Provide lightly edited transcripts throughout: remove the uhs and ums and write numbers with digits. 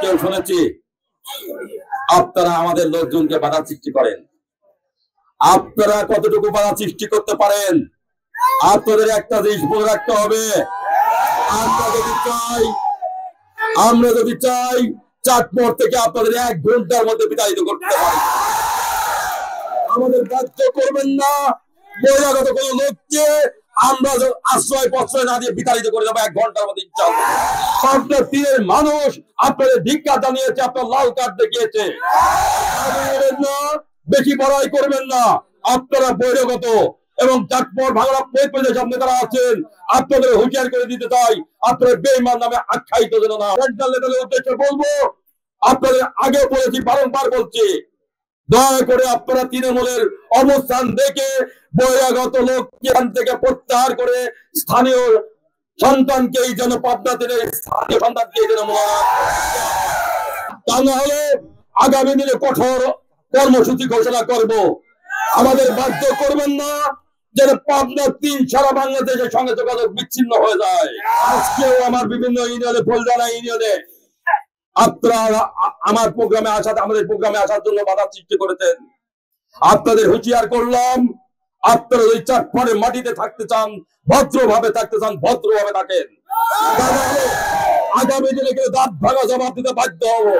আগেও শুনেছি আপনারা আমাদের লোকজনকে বাধা সৃষ্টি করেন। আপনারা কতটুকু বাধা সৃষ্টি করতে পারেন আপনাদের একটা জিনিস মনে রাখতে হবে। আমরা যদি চাই চাটমোহর থেকে আপনাদের 1 ঘন্টার মধ্যে বিতাড়িত করতে পারি। আমাদের বাধ্য করবেন না বহিরাগত কোন লোককে আমরা আশ্রয় প্রশ্রয় না দিয়ে বিতাড়িত করে যাবো 1 ঘন্টার মধ্যে। আপনার তীরের মানুষ আপনাদের ধিক্কার জানিয়েছে, আপনার লাল কার্ড দেখিয়েছে। বেশি বড়াই করবেন না। আপনারা বহিরাগত এবং চাটমোহর ভাঙড়া প্রদেশের নেতারা আছেন, আপনাদের হুঁশিয়ার করে দিতে চাই আপনাদের বেঈমান নামে আখ্যায়িত যেন না। সেন্ট্রাল নেতাদের উদ্দেশ্যে বলবো, আপনাদের আগে বলেছি, বারংবার বলছি, দয়া করে আপনারা তৃণমূলের অবস্থান দেখে বহিরাগত লোককে এখান থেকে প্রত্যাহার করে স্থানীয় সন্তানকেই যেন পাবনা থেকে স্থানীয় সন্তানকেই যেন তা না হলে আগামী দিনে কঠোর কর্মসূচি ঘোষণা করব। আমাদের বাধ্য করবেন না যেন পাবনা 3 সারা বাংলাদেশের সঙ্গে যোগাযোগ বিচ্ছিন্ন হয়ে যায়। আজকেও আমার বিভিন্ন ইউনিয়নে, ফুলজানা ইউনিয়নে আপনারা আমার প্রোগ্রামে আমাদের প্রোগ্রামে আসার জন্য বাধা সৃষ্টি করেছেন। আপনাদের হুঁশিয়ার করলাম, আপনারা ওই চাটমোহরের মাটিতে থাকতে চান, ভদ্রভাবে থাকতে চান, ভদ্রভাবে থাকেন। আগামী দিনে কেউ দাঁত ভাঙা জবাব দিতে বাধ্য হবো।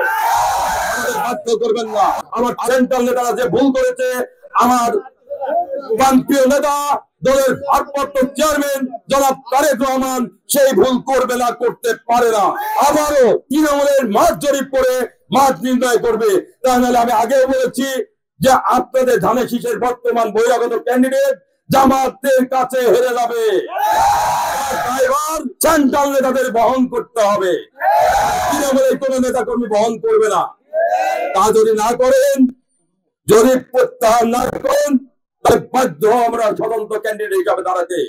আমাদের বাধ্য করবেন না। আমার সেন্ট্রাল নেতারা যে ভুল করেছে, আমার প্রান্তীয় নেতা দলের ভারপ্রাপ্ত চেয়ারম্যান জনাব তারেক রহমান সেই ভুল করবে না, করতে পারে না। আবারও তৃণমূলের মাঠ জরিপ করে মাঠ নির্ণয় করবে। তাহলে আমি আগেও বলেছি যে আপনাদের ধানের শীষের বর্তমান বহিরাগত ক্যান্ডিডেট জামাতের কাছে হেরে যাবে। সেন্ট্রাল নেতাদের বহন করতে হবে, তৃণমূলের কোন নেতা কর্মী বহন করবে না। তা যদি না করেন, যদি প্রত্যাহার না করেন, তাহলে বাধ্য আমরা স্বতন্ত্র ক্যান্ডিডেট হিসাবে দাঁড়াতে।